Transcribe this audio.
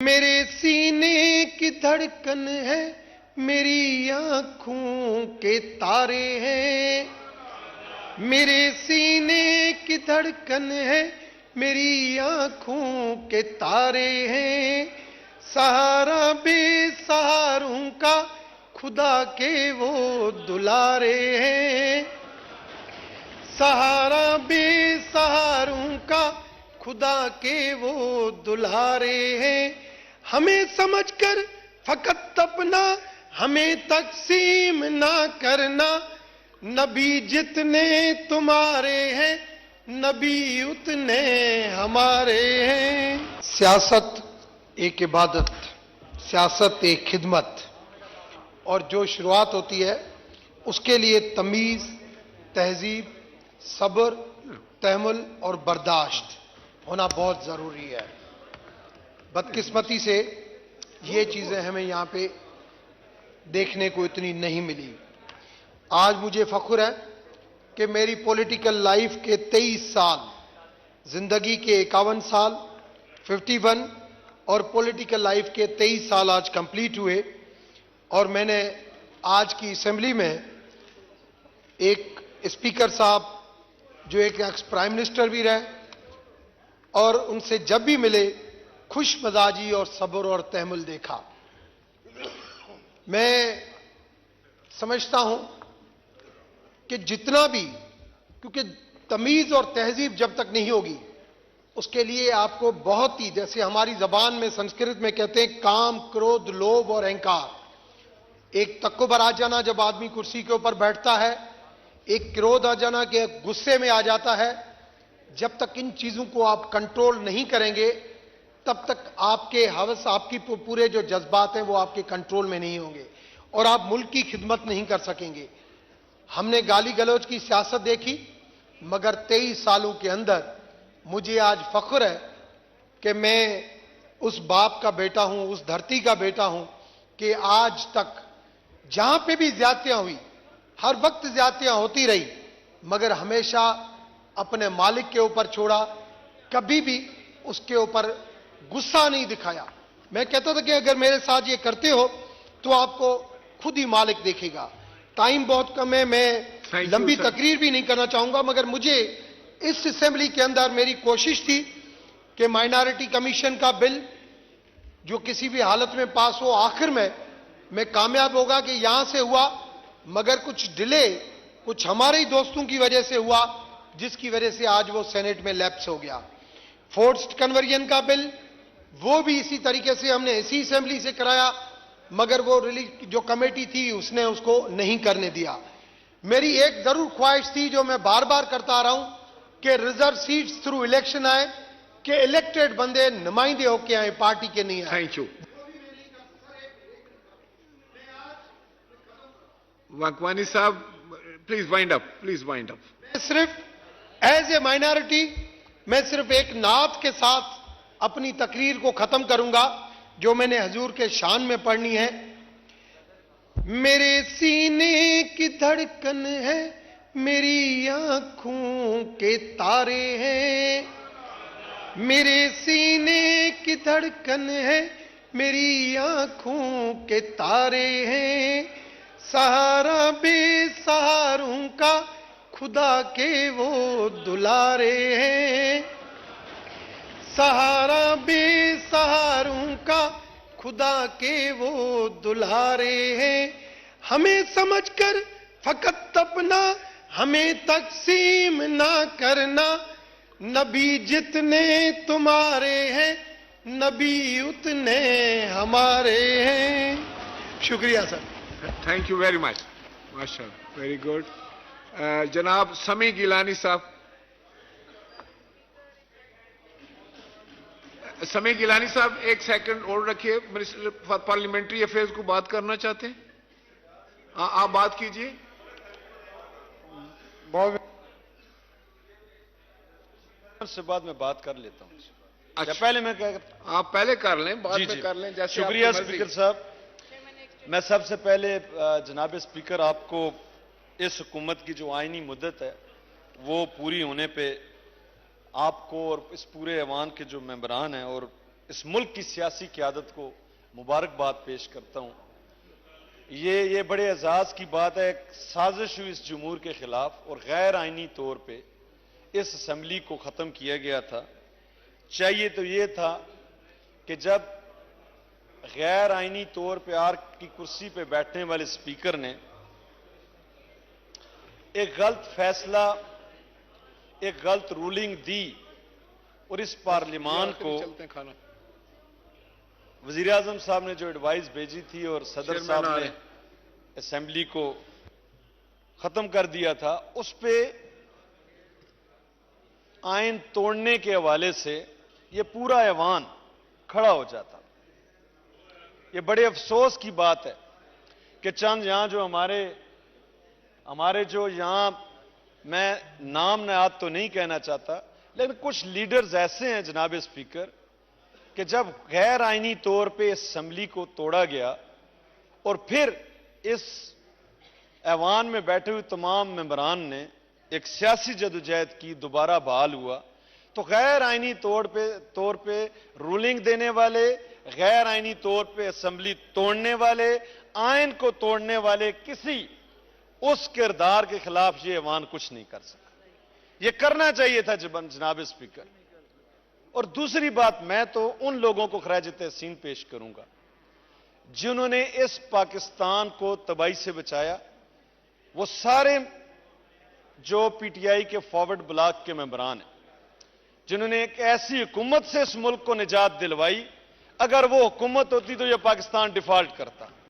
मेरे सीने की धड़कन है, मेरी आंखों के तारे हैं। मेरे सीने की धड़कन है, मेरी आंखों के तारे हैं। सहारा बेसहारों का खुदा के वो दुलारे हैं। सहारा बेसहारों का खुदा के वो दुलारे हैं। हमें समझकर फकत अपना हमें तकसीम ना करना। नबी जितने तुम्हारे हैं, नबी उतने हमारे हैं। सियासत एक इबादत, सियासत एक खिदमत, और जो शुरुआत होती है उसके लिए तमीज, तहजीब, सब्र, तहमुल और बर्दाश्त होना बहुत जरूरी है। बदकिस्मती से ये चीजें हमें यहां पे देखने को इतनी नहीं मिली। आज मुझे फख्र है कि मेरी पॉलिटिकल लाइफ के 23 साल, जिंदगी के 51 साल 51 और पॉलिटिकल लाइफ के 23 साल आज कंप्लीट हुए। और मैंने आज की असेंबली में एक स्पीकर साहब जो एक एक्स प्राइम मिनिस्टर भी रहे, और उनसे जब भी मिले खुश मजाजी और सब्र और तहमुल देखा। मैं समझता हूं कि जितना भी, क्योंकि तमीज और तहजीब जब तक नहीं होगी उसके लिए आपको बहुत ही, जैसे हमारी जबान में संस्कृत में कहते हैं काम, क्रोध, लोभ और अहंकार, एक तकब्बुर आ जाना जब आदमी कुर्सी के ऊपर बैठता है, एक क्रोध आ जाना कि गुस्से में आ जाता है। जब तक इन चीजों को आप कंट्रोल नहीं करेंगे तब तक आपके हवस, आपकी पूरे जो जज्बात हैं वो आपके कंट्रोल में नहीं होंगे और आप मुल्क की खिदमत नहीं कर सकेंगे। हमने गाली गलौज की सियासत देखी, मगर 23 सालों के अंदर मुझे आज फख्र है कि मैं उस बाप का बेटा हूं, उस धरती का बेटा हूं कि आज तक जहां पे भी ज्यादतियां हुई, हर वक्त ज्यादतियां होती रही, मगर हमेशा अपने मालिक के ऊपर छोड़ा, कभी भी उसके ऊपर गुस्सा नहीं दिखाया। मैं कहता था कि अगर मेरे साथ ये करते हो तो आपको खुद ही मालिक देखेगा। टाइम बहुत कम है, मैं लंबी तकरीर भी नहीं करना चाहूंगा, मगर मुझे इस असेंबली के अंदर मेरी कोशिश थी कि माइनॉरिटी कमीशन का बिल जो किसी भी हालत में पास हो, आखिर में मैं कामयाब होगा कि यहां से हुआ, मगर कुछ डिले कुछ हमारे ही दोस्तों की वजह से हुआ, जिसकी वजह से आज वो सेनेट में लैप्स हो गया। फोर्स्ड कन्वर्जन का बिल वो भी इसी तरीके से हमने इसी असेंबली से कराया, मगर वो जो कमेटी थी उसने उसको नहीं करने दिया। मेरी एक जरूर ख्वाहिश थी जो मैं बार बार करता आ रहा हूं कि रिजर्व सीट्स थ्रू इलेक्शन आए, कि इलेक्टेड बंदे नुमाइंदे होके आए, पार्टी के नहीं आए। Thank you. वाकवानी साहब please wind up, please wind up. सिर्फ एज ए माइनॉरिटी मैं सिर्फ एक नात के साथ अपनी तकरीर को खत्म करूंगा जो मैंने हजूर के शान में पढ़नी है। मेरे सीने की धड़कन है, मेरी आंखों के तारे हैं। मेरे सीने की धड़कन है, मेरी आंखों के तारे हैं। सहारा बेसहारों का खुदा के वो दुलारे हैं। सहारा बेसहारों का खुदा के वो दुलारे हैं। हमें समझकर फकत अपना हमें तकसीम ना करना। नबी जितने तुम्हारे हैं, नबी उतने हमारे हैं। शुक्रिया sir. Thank you very much, माशाअल्लाह, वेरी गुड। जनाब समी गिलानी साहब। समी गिलानी साहब एक सेकंड और रखिए, मिनिस्टर फॉर पार्लियामेंट्री अफेयर्स को बात करना चाहते हैं? आप बात कीजिए। से बाद में बात कर लेता हूं। अच्छा, पहले मैं आप पहले कर लें, बाद में कर लें, जैसे शुक्रिया स्पीकर साहब। मैं सबसे पहले जनाब स्पीकर आपको इस हुकूमत की जो आईनी मुद्दत है वो पूरी होने पे आपको और इस पूरे ऐवान के जो मेंबरान हैं और इस मुल्क की सियासी क़यादत को मुबारकबाद पेश करता हूं। ये बड़े एजाज की बात है, एक साजिश हुई इस जमहूर के खिलाफ और गैर आईनी तौर पे इस असम्बली को खत्म किया गया था। चाहिए तो ये था कि जब गैर आईनी तौर पे आर की कुर्सी पे बैठने वाले स्पीकर ने एक गलत फैसला, एक गलत रूलिंग दी और इस पार्लियामान को चलते हैं खाना। वजीर आजम साहब ने जो एडवाइस भेजी थी और सदर साहब ने असेंबली को खत्म कर दिया था, उस पे आइन तोड़ने के हवाले से यह पूरा ऐवान खड़ा हो जाता। यह बड़े अफसोस की बात है कि चंद यहां जो हमारे जो यहां, मैं नाम नायात तो नहीं कहना चाहता, लेकिन कुछ लीडर्स ऐसे हैं जनाब स्पीकर कि जब गैर आईनी तौर पे असेंबली को तोड़ा गया और फिर इस ऐवान में बैठे हुए तमाम मेंबरान ने एक सियासी जदोजहद की, दोबारा बहाल हुआ, तो गैर आईनी तौर पे रूलिंग देने वाले, गैर आईनी तौर पे असेंबली तोड़ने वाले, आइन को तोड़ने वाले किसी उस किरदार के खिलाफ ये ऐवान कुछ नहीं कर सका। ये करना चाहिए था जनाब स्पीकर। और दूसरी बात, मैं तो उन लोगों को खराज तहसीन पेश करूंगा जिन्होंने इस पाकिस्तान को तबाही से बचाया। वो सारे जो पीटीआई के फॉरवर्ड ब्लॉक के मेंबरान हैं जिन्होंने एक ऐसी हुकूमत से इस मुल्क को निजात दिलवाई, अगर वो हुकूमत होती तो यह पाकिस्तान डिफॉल्ट करता।